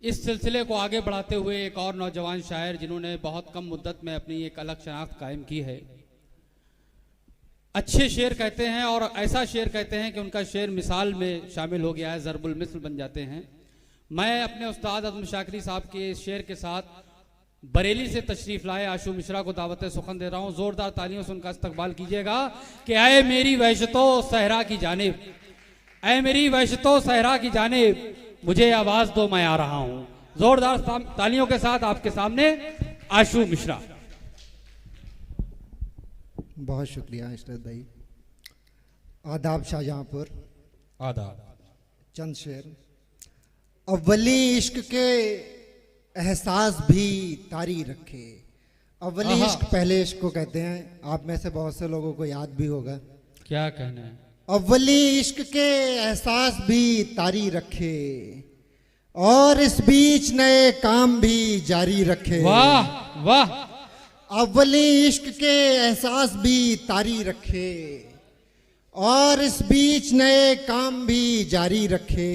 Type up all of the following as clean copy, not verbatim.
इस सिलसिले को आगे बढ़ाते हुए एक और नौजवान शायर जिन्होंने बहुत कम मुद्दत में अपनी एक अलग शनाख्त कायम की है, अच्छे शेर कहते हैं और ऐसा शेर कहते हैं कि उनका शेर मिसाल में शामिल हो गया है, ज़रबुल मिसल बन जाते हैं। मैं अपने उस्ताद अज़म शाकरी साहब के इस शेर के साथ बरेली से तशरीफ लाए आशू मिश्रा को दावत सुखन दे रहा हूं। जोरदार तालियों से उनका इस्तकबाल कीजिएगा कि ऐ मेरी वहशतो सहरा की जानिब, ऐ मेरी वहशतो सहरा की जानिब, मुझे आवाज दो मैं आ रहा हूं। जोरदार तालियों के साथ आपके सामने आशू मिश्रा। बहुत शुक्रिया इशरत भाई। आदाब शाहजहांपुर। आदाब। चंद शेर। अव्वली इश्क के एहसास भी तारी रखे। अव्वली इश्क पहले इश्क को कहते हैं। आप में से बहुत से लोगों को याद भी होगा। क्या कहना है? अव्वली इश्क के एहसास भी तारी रखे और इस बीच नए काम भी जारी रखे। वाह वाह। अव्वली इश्क के एहसास भी तारी रखे और इस बीच नए काम भी जारी रखे।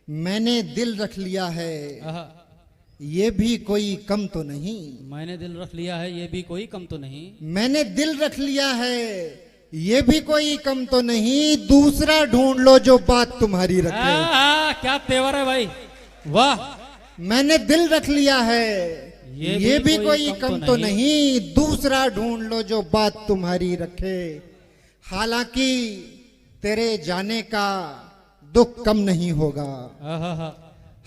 मैंने दिल रख लिया है ये भी कोई कम तो नहीं। मैंने दिल रख लिया है ये भी कोई कम तो नहीं। मैंने दिल रख लिया है ये भी कोई कम तो नहीं। दूसरा ढूंढ लो जो बात तुम्हारी रखे। क्या तेवर है भाई, वाह। मैंने दिल रख लिया है ये भी कोई कम तो नहीं। दूसरा ढूंढ लो जो बात तुम्हारी रखे। हालांकि तेरे जाने का दुख कम नहीं होगा।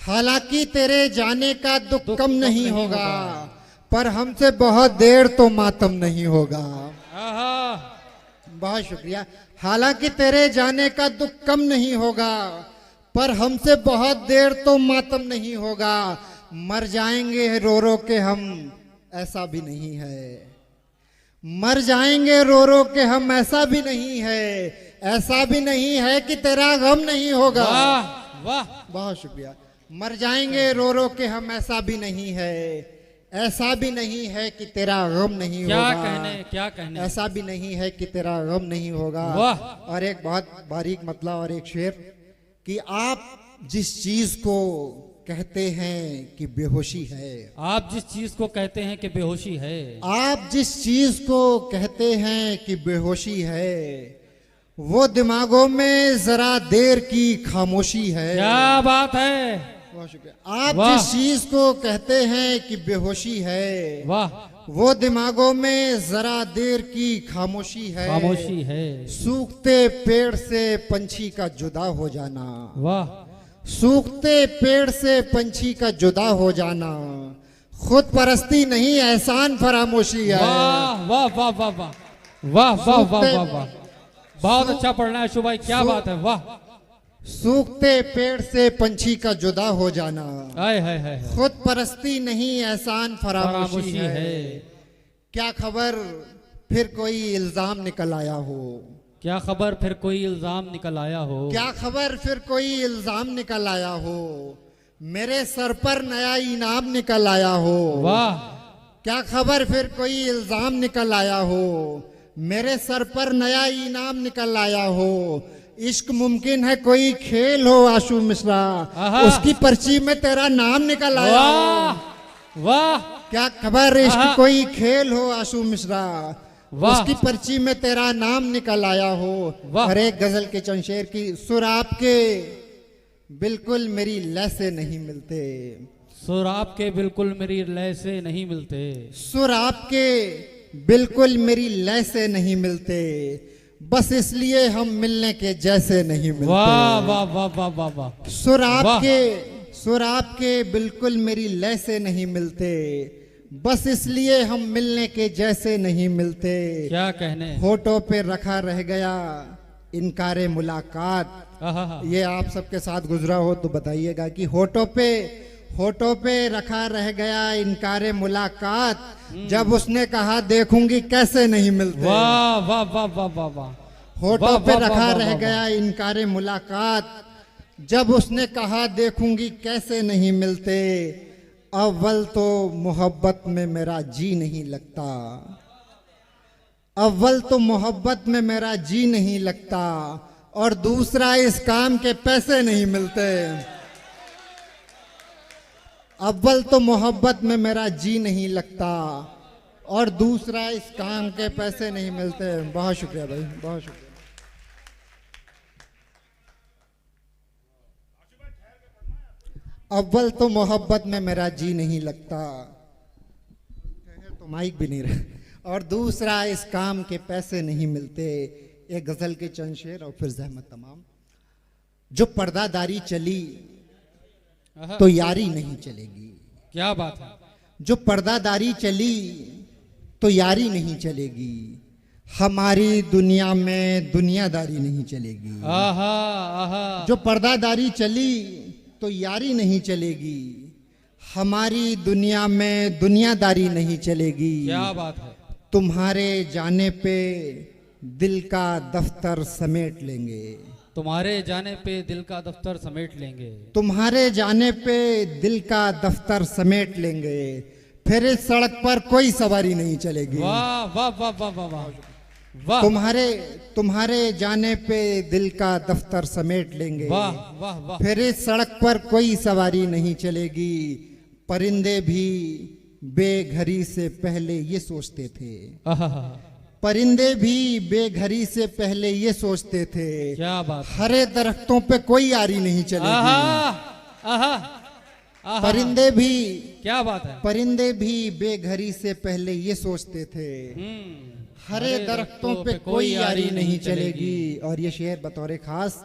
हालांकि तेरे जाने का दुख कम नहीं होगा, पर हमसे बहुत देर तो मातम नहीं होगा। बहुत शुक्रिया। हालांकि तेरे जाने का दुख कम नहीं होगा, पर हमसे बहुत देर तो मातम नहीं होगा। मर जाएंगे रो रो के हम, ऐसा भी नहीं है। मर जाएंगे रो रो के हम, ऐसा भी नहीं है। ऐसा भी नहीं है कि तेरा गम नहीं होगा। वाह वाह। बहुत शुक्रिया। मर जाएंगे रो रो के हम, ऐसा भी नहीं है। ऐसा भी नहीं है कि तेरा गम नहीं होगा। क्या कहने। ऐसा भी नहीं है कि तेरा गम नहीं होगा। वाह। और एक बहुत बारीक मतलब और एक शेर कि आप जिस चीज को कहते हैं कि बेहोशी है। आप जिस चीज को कहते हैं कि बेहोशी है। आप जिस चीज को कहते हैं कि बेहोशी है, वो दिमागों में जरा देर की खामोशी है। क्या बात है। बहुत शुक्रिया। आप जिस चीज को कहते हैं कि बेहोशी है, वाह, वो दिमागों में जरा देर की खामोशी है। खामोशी है। सूखते पेड़ से पंछी का जुदा हो जाना। वाह। सूखते पेड़ से पंछी का जुदा हो जाना खुद परस्ती नहीं, एहसान फरामोशी है। वाह वाह वाह वाह वाह वाह वाह वाह वाह वाह। बहुत अच्छा पढ़ना है शुभाई, क्या बात है, वाह। सूखते पेड़ से पंछी का जुदा हो जाना है खुद परस्ती नहीं, एहसान फरामोशी है। क्या खबर फिर कोई इल्जाम निकल आया हो। क्या खबर फिर कोई इल्जाम निकल आया हो। क्या खबर फिर कोई इल्जाम निकल आया हो। मेरे सर पर नया इनाम निकल आया हो। वाह। क्या खबर फिर कोई इल्जाम निकल आया हो। मेरे सर पर नया इनाम निकल आया हो। इश्क मुमकिन है कोई खेल हो आशू मिश्रा, उसकी पर्ची में तेरा नाम निकल आया हो। वाह। क्या खबर इश्क कोई खेल हो आशू मिश्रा, उसकी पर्ची में तेरा नाम निकल आया हो। और एक गजल के चंद शेर की सुर आपके बिल्कुल मेरी लय से नहीं मिलते। सुर आपके बिल्कुल मेरी लय से नहीं मिलते। सुर आपके बिल्कुल मेरी लय से नहीं मिलते, बस इसलिए हम मिलने के जैसे नहीं मिलते। वाह वाह वाह वाह वाह वाह। सुर आपके बिल्कुल मेरी लय से नहीं मिलते, बस इसलिए हम मिलने के जैसे नहीं मिलते। क्या कहने। होठों पे रखा रह गया इनकारे मुलाकात। ये आप सबके साथ गुजरा हो तो बताइएगा कि होठों पे रखा रह गया इनकारे मुलाकात, जब उसने कहा देखूंगी कैसे नहीं मिलते। वाह वाह वाह वाह वाह वाह। होठों पे रखा रह गया इनकारे मुलाकात, जब उसने कहा देखूंगी कैसे नहीं मिलते। अव्वल तो मोहब्बत में मेरा जी नहीं लगता। अव्वल तो मोहब्बत में मेरा जी नहीं लगता, और दूसरा इस काम के पैसे नहीं मिलते। अव्वल तो मोहब्बत में मेरा जी नहीं लगता, और दूसरा इस काम के पैसे नहीं मिलते। बहुत शुक्रिया भाई, बहुत शुक्रिया। अव्वल तो मोहब्बत में मेरा जी नहीं लगता, तो माइक भी नहीं रहा, और दूसरा इस काम के पैसे नहीं मिलते। एक गजल के चंद शेर और फिर जहमत तमाम। जो पर्दादारी चली तो यारी नहीं चलेगी। क्या बात है। जो पर्दादारी चली तो यारी नहीं चलेगी, हमारी दुनिया में दुनियादारी नहीं चलेगी। आहा आहा। जो पर्दादारी चली तो यारी नहीं चलेगी, हमारी दुनिया में दुनियादारी नहीं चलेगी। क्या बात है। तुम्हारे जाने पे दिल का दफ्तर समेट लेंगे। तुम्हारे जाने पे दिल का दफ्तर समेट लेंगे। तुम्हारे जाने पे दिल का दफ्तर समेट लेंगे, फिर इस सड़क पर कोई सवारी नहीं चलेगी। वाह वाह वाह वाह वाह वाह वाह। तुम्हारे जाने पे दिल का दफ्तर समेट लेंगे। वाह वाह वाह। फिर इस सड़क पर कोई सवारी नहीं चलेगी। परिंदे भी बेघरी से पहले ये सोचते थे। परिंदे भी बेघरी से पहले ये सोचते थे। क्या बात। हरे दरख्तों पे कोई यारी नहीं चलेगी। परिंदे भी, क्या बात है। परिंदे भी बेघरी से पहले ये सोचते थे, हरे दरख्तों पे कोई यारी नहीं चलेगी। और ये शेर बतौर खास,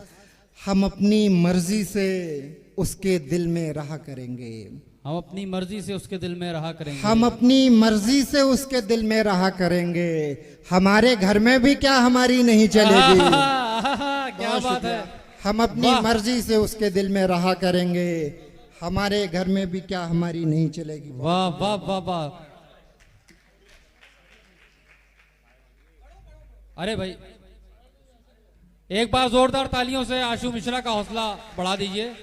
हम अपनी मर्जी से उसके दिल में रहा करेंगे। हम अपनी मर्जी से उसके दिल में रहा करेंगे। हम अपनी मर्जी से उसके दिल में रहा करेंगे, हमारे घर में भी क्या हमारी नहीं चलेगी। क्या बात है। हम अपनी मर्जी से उसके दिल में रहा करेंगे, हमारे घर में भी क्या हमारी नहीं चलेगी। वाह वाह वाह वाह। अरे भाई एक बार जोरदार तालियों से आशु मिश्रा का हौसला बढ़ा दीजिए।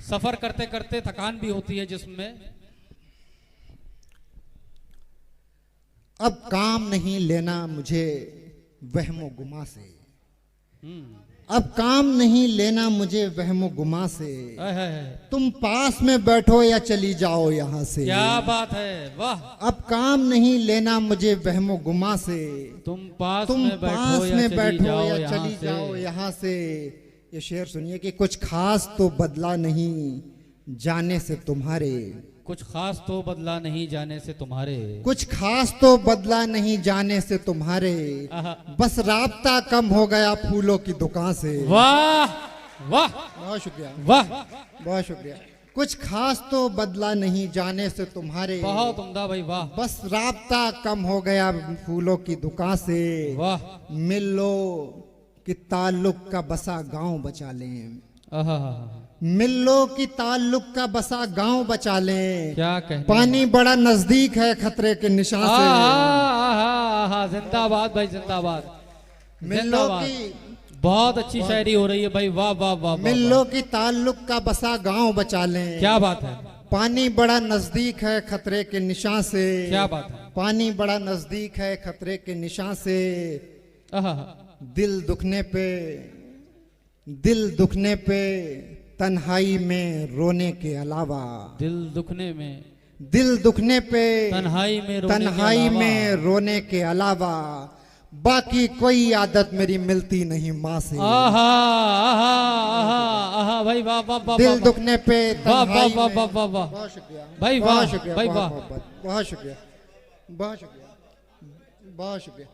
सफर करते करते थकान भी होती है जिस्म में। अब काम नहीं लेना मुझे वहमो गुमा से। अब काम नहीं लेना मुझे वहमो गुमा से। तुम पास में बैठो या चली जाओ यहाँ से। क्या बात है। वाह। अब काम नहीं लेना मुझे वहमो गुमा से। तुम पास में बैठो या चली जाओ यहाँ से। ये शेर सुनिए कि कुछ खास तो बदला नहीं जाने से तुम्हारे। कुछ खास तो बदला नहीं जाने से तुम्हारे। कुछ खास तो बदला नहीं जाने से तुम्हारे, बस राब्ता कम हो गया फूलों की दुकान से। वाह वाह। बहुत शुक्रिया। वाह बहुत शुक्रिया। कुछ खास तो बदला नहीं जाने से तुम्हारे। बहुत उम्दा भाई। वाह। बस राब्ता कम हो गया फूलों की दुकान से। वाह। मिल लो कि ताल्लुक का बसा गांव बचा लें। मिल लो कि ताल्लुक का बसा गांव बचा लें। क्या कहने। पानी बड़ा नजदीक है खतरे के निशान से। जिंदाबाद भाई जिंदाबाद। मिल लो कि, बहुत अच्छी शायरी हो रही है भाई। वाह वाह वाह। मिल लो कि ताल्लुक का बसा गांव बचा लें। क्या बात है। पानी बड़ा नजदीक है खतरे के निशान से। क्या बात है। पानी बड़ा नजदीक है खतरे के निशान से। दिल दुखने पे तन्हाई में रोने के अलावा। दिल दुखने पे तन्हाई में रोने के अलावा बाकी कोई आदत मेरी मिलती नहीं माँ से। भाई वाह वाह। दिल दुखने पे वाह वाह वाह वाह वाह। बहुत शुक्रिया भाई। वाह भाई वाह। बहुत शुक्रिया। बहुत शुक्रिया। बहुत शुक्रिया।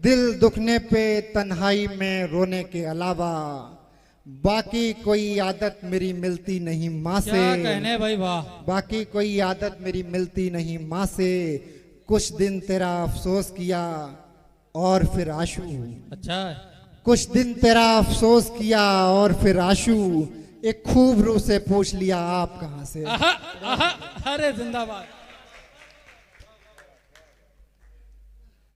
दिल दुखने पे तन्हाई में रोने के अलावा बाकी कोई आदत मेरी मिलती नहीं माँ से। क्या कहने भाई। वाह। बाकी कोई आदत मेरी मिलती नहीं माँ से। कुछ दिन तेरा अफसोस किया और फिर आशू। अच्छा। कुछ दिन तेरा अफसोस किया और फिर आशू, एक खूब रू से पूछ लिया आप कहाँ से। अरे जिंदाबाद।